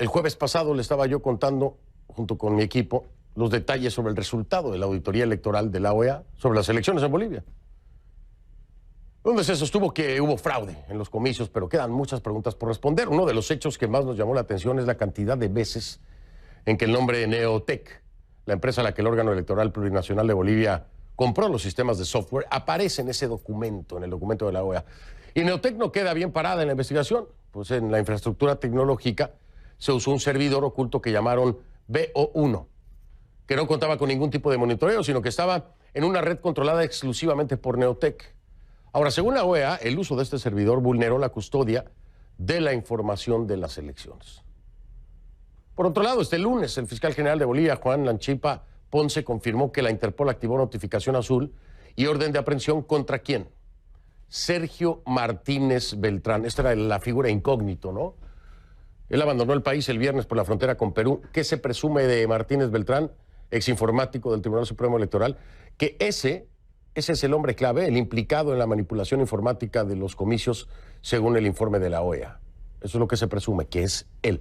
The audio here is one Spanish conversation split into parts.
El jueves pasado le estaba yo contando, junto con mi equipo, los detalles sobre el resultado de la auditoría electoral de la OEA sobre las elecciones en Bolivia, donde se sostuvo que hubo fraude en los comicios, pero quedan muchas preguntas por responder. Uno de los hechos que más nos llamó la atención es la cantidad de veces en que el nombre de Neotec, la empresa a la que el órgano electoral plurinacional de Bolivia compró los sistemas de software, aparece en ese documento, en el documento de la OEA. Y Neotec no queda bien parada en la investigación, pues en la infraestructura tecnológica se usó un servidor oculto que llamaron BO1, que no contaba con ningún tipo de monitoreo, sino que estaba en una red controlada exclusivamente por Neotec. Ahora, según la OEA, el uso de este servidor vulneró la custodia de la información de las elecciones. Por otro lado, este lunes, el fiscal general de Bolivia, Juan Lanchipa Ponce, confirmó que la Interpol activó notificación azul y orden de aprehensión contra ¿quién? Sergio Martínez Beltrán. Esta era la figura incógnito, ¿no? Él abandonó el país el viernes por la frontera con Perú. ¿Qué se presume de Martínez Beltrán, exinformático del Tribunal Supremo Electoral? Que ese es el hombre clave, el implicado en la manipulación informática de los comicios, según el informe de la OEA. Eso es lo que se presume, que es él.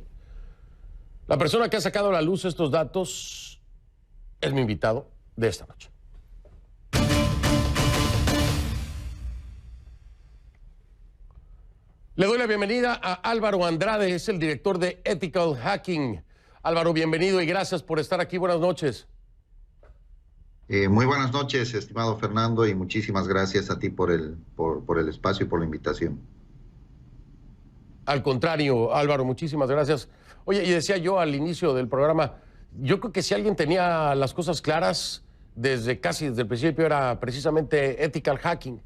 La persona que ha sacado a la luz estos datos es mi invitado de esta noche. Le doy la bienvenida a Álvaro Andrade, es el director de Ethical Hacking. Álvaro, bienvenido y gracias por estar aquí. Buenas noches. Muy buenas noches, estimado Fernando, y muchísimas gracias a ti por el espacio y por la invitación. Al contrario, Álvaro, muchísimas gracias. Oye, y decía yo al inicio del programa, yo creo que si alguien tenía las cosas claras casi desde el principio era precisamente Ethical Hacking.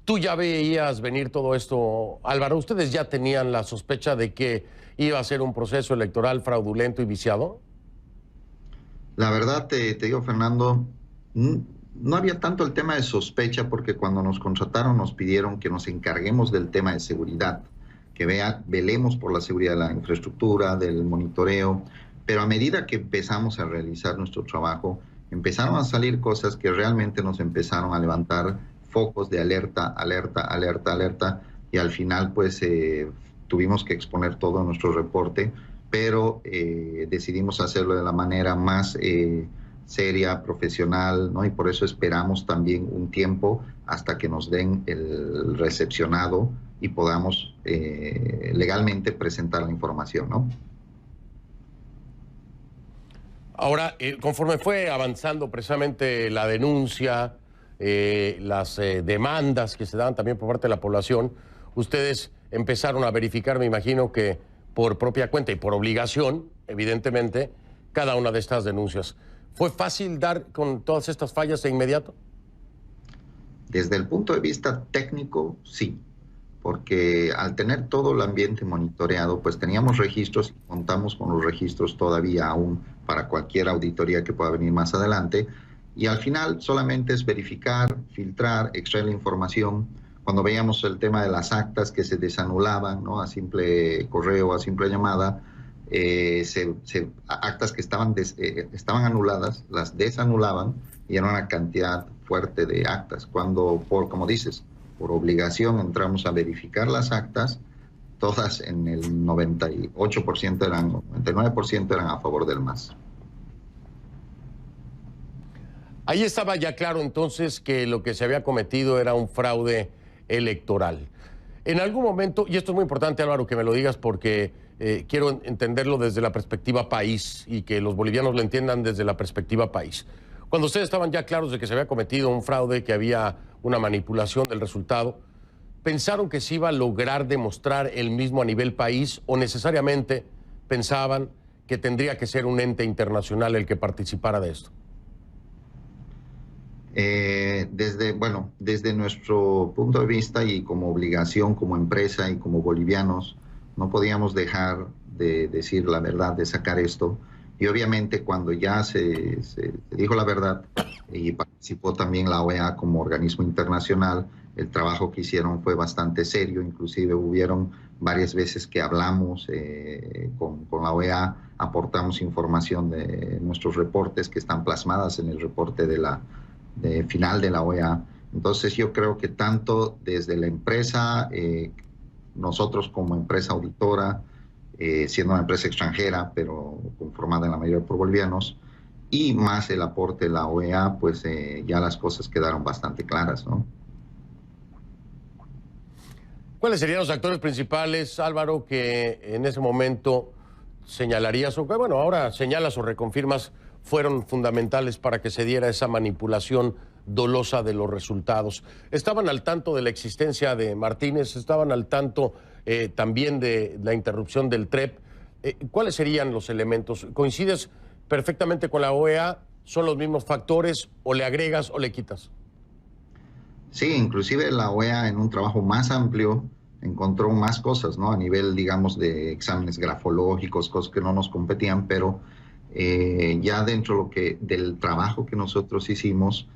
¿Tú ya veías venir todo esto, Álvaro? ¿Ustedes ya tenían la sospecha de que iba a ser un proceso electoral fraudulento y viciado? La verdad, te digo, Fernando, no había tanto el tema de sospecha, porque cuando nos contrataron nos pidieron que nos encarguemos del tema de seguridad, que velemos por la seguridad de la infraestructura, del monitoreo, pero a medida que empezamos a realizar nuestro trabajo, empezaron a salir cosas que realmente nos empezaron a levantar focos de alerta, y al final pues tuvimos que exponer todo en nuestro reporte, pero decidimos hacerlo de la manera más seria, profesional, ¿no? Y por eso esperamos también un tiempo hasta que nos den el recepcionado y podamos legalmente presentar la información, ¿no? Ahora, conforme fue avanzando precisamente la denuncia, las demandas que se daban también por parte de la población, ustedes empezaron a verificar, me imagino que por propia cuenta y por obligación, evidentemente, cada una de estas denuncias. ¿Fue fácil dar con todas estas fallas de inmediato? Desde el punto de vista técnico, sí, porque al tener todo el ambiente monitoreado, pues teníamos registros y contamos con los registros todavía aún para cualquier auditoría que pueda venir más adelante. Y al final solamente es verificar, filtrar, extraer la información. Cuando veíamos el tema de las actas que se desanulaban, ¿no? A simple correo, a simple llamada, actas que estaban anuladas, las desanulaban y era una cantidad fuerte de actas. Cuando, como dices, por obligación entramos a verificar las actas, todas en el 99% eran a favor del MAS. Ahí estaba ya claro entonces que lo que se había cometido era un fraude electoral. En algún momento, y esto es muy importante, Álvaro, que me lo digas porque quiero entenderlo desde la perspectiva país y que los bolivianos lo entiendan desde la perspectiva país. Cuando ustedes estaban ya claros de que se había cometido un fraude, que había una manipulación del resultado, ¿pensaron que se iba a lograr demostrar el mismo a nivel país o necesariamente pensaban que tendría que ser un ente internacional el que participara de esto? Desde nuestro punto de vista y como obligación, como empresa y como bolivianos, no podíamos dejar de decir la verdad, de sacar esto. Y obviamente cuando ya se dijo la verdad y participó también la OEA como organismo internacional, el trabajo que hicieron fue bastante serio. Inclusive hubieron varias veces que hablamos con la OEA, aportamos información de nuestros reportes que están plasmadas en el reporte final de la OEA. Entonces yo creo que tanto desde la empresa, nosotros como empresa auditora, siendo una empresa extranjera, pero conformada en la mayoría por bolivianos, y más el aporte de la OEA, pues ya las cosas quedaron bastante claras, ¿no? ¿Cuáles serían los actores principales, Álvaro, que en ese momento señalarías, o que, bueno, ahora señalas o reconfirmas, fueron fundamentales para que se diera esa manipulación dolosa de los resultados? ¿Estaban al tanto de la existencia de Martínez? ¿Estaban al tanto también de la interrupción del TREP? ¿Cuáles serían los elementos? ¿Coincides perfectamente con la OEA? ¿Son los mismos factores o le agregas o le quitas? Sí, inclusive la OEA en un trabajo más amplio encontró más cosas, ¿no? A nivel, digamos, de exámenes grafológicos, cosas que no nos competían, pero ya dentro del trabajo que nosotros hicimos,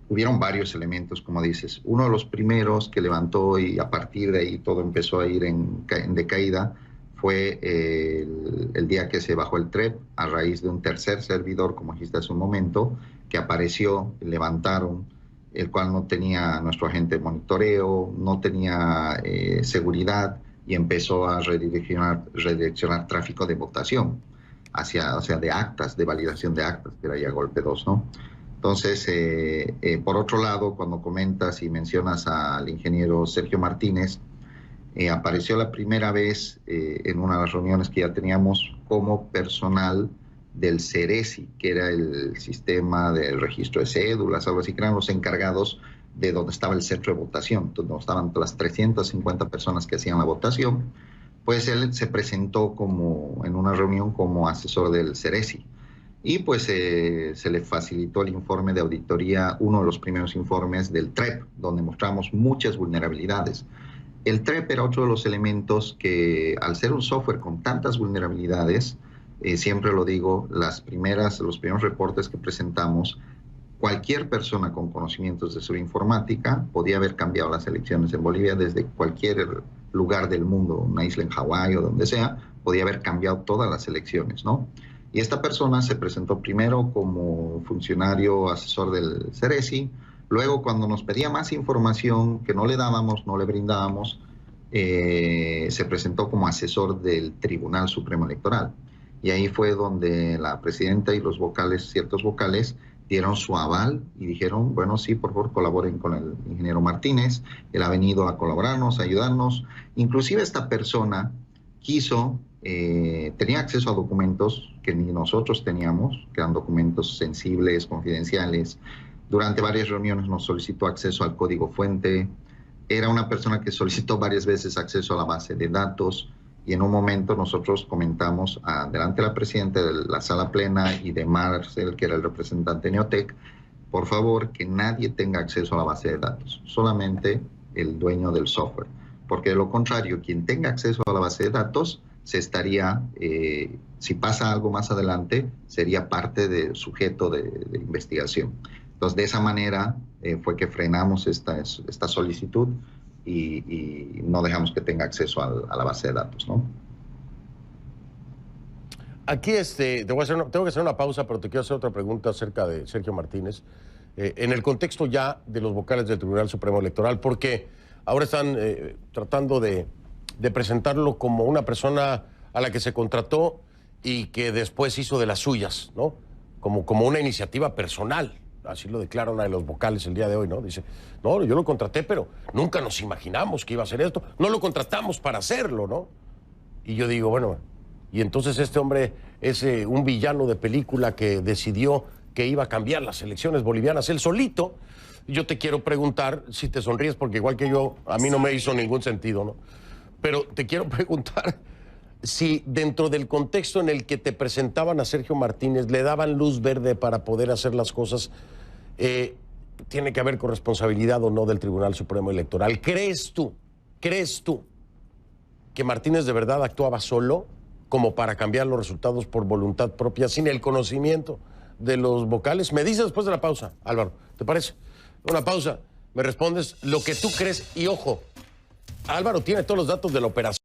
hubieron varios elementos, como dices. Uno de los primeros que levantó y a partir de ahí todo empezó a ir en decaída fue el día que se bajó el TREP a raíz de un tercer servidor, como dijiste hace un momento, que apareció, levantaron, el cual no tenía nuestro agente de monitoreo, no tenía seguridad y empezó a redireccionar tráfico de votación o sea, de actas, de validación de actas, que era ya golpe 2, ¿no? Entonces, por otro lado, cuando comentas y mencionas al ingeniero Sergio Martínez, apareció la primera vez en una de las reuniones que ya teníamos como personal del CERESI, que era el sistema del registro de cédulas, algo así, que eran los encargados de donde estaba el centro de votación, donde estaban las 350 personas que hacían la votación. Pues él se presentó en una reunión como asesor del CERESI. Y pues se le facilitó el informe de auditoría, uno de los primeros informes del TREP, donde mostramos muchas vulnerabilidades. El TREP era otro de los elementos que, al ser un software con tantas vulnerabilidades, siempre lo digo, los primeros reportes que presentamos, cualquier persona con conocimientos de seguridad informática podía haber cambiado las elecciones en Bolivia desde cualquier lugar del mundo, una isla en Hawái o donde sea, podía haber cambiado todas las elecciones, ¿no? Y esta persona se presentó primero como funcionario asesor del CERESI, luego cuando nos pedía más información que no le dábamos, no le brindábamos, se presentó como asesor del Tribunal Supremo Electoral. Y ahí fue donde la presidenta y los vocales, ciertos vocales, dieron su aval y dijeron, bueno, sí, por favor, colaboren con el ingeniero Martínez, él ha venido a colaborarnos, a ayudarnos. Inclusive esta persona tenía acceso a documentos que ni nosotros teníamos, que eran documentos sensibles, confidenciales. Durante varias reuniones nos solicitó acceso al código fuente. Era una persona que solicitó varias veces acceso a la base de datos. Y en un momento nosotros comentamos delante de la presidenta de la sala plena y de Marcel, que era el representante de Neotec, por favor, que nadie tenga acceso a la base de datos, solamente el dueño del software. Porque de lo contrario, quien tenga acceso a la base de datos se estaría, si pasa algo más adelante, sería parte del sujeto de investigación. Entonces, de esa manera fue que frenamos esta solicitud y no dejamos que tenga acceso a la base de datos, ¿no? Aquí tengo que hacer una pausa, pero te quiero hacer otra pregunta acerca de Sergio Martínez, en el contexto ya de los vocales del Tribunal Supremo Electoral, porque ahora están tratando de presentarlo como una persona a la que se contrató y que después hizo de las suyas, ¿no? Como una iniciativa personal. Así lo declara una de los vocales el día de hoy, ¿no? Dice, no, yo lo contraté, pero nunca nos imaginamos que iba a hacer esto. No lo contratamos para hacerlo, ¿no? Y yo digo, bueno, y entonces este hombre es un villano de película que decidió que iba a cambiar las elecciones bolivianas él solito. Yo te quiero preguntar, si te sonríes, porque igual que yo, a mí no me hizo ningún sentido, ¿no? Pero te quiero preguntar si dentro del contexto en el que te presentaban a Sergio Martínez le daban luz verde para poder hacer las cosas, tiene que haber corresponsabilidad o no del Tribunal Supremo Electoral. ¿Crees tú que Martínez de verdad actuaba solo como para cambiar los resultados por voluntad propia, sin el conocimiento de los vocales? Me dices después de la pausa, Álvaro, ¿te parece? Una pausa, me respondes lo que tú crees y ojo, Álvaro tiene todos los datos de la operación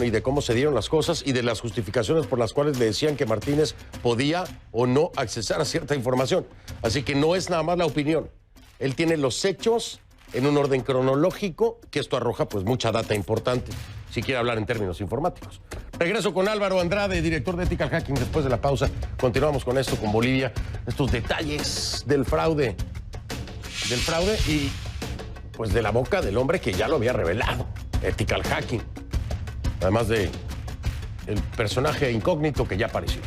y de cómo se dieron las cosas y de las justificaciones por las cuales le decían que Martínez podía o no accesar a cierta información. Así que no es nada más la opinión. Él tiene los hechos en un orden cronológico, que esto arroja pues mucha data importante. si quiere hablar en términos informáticos. Regreso con Álvaro Andrade, director de Ethical Hacking, después de la pausa. Continuamos con esto, con Bolivia, estos detalles del fraude y pues de la boca del hombre que ya lo había revelado, Ethical Hacking, además de el personaje incógnito que ya apareció.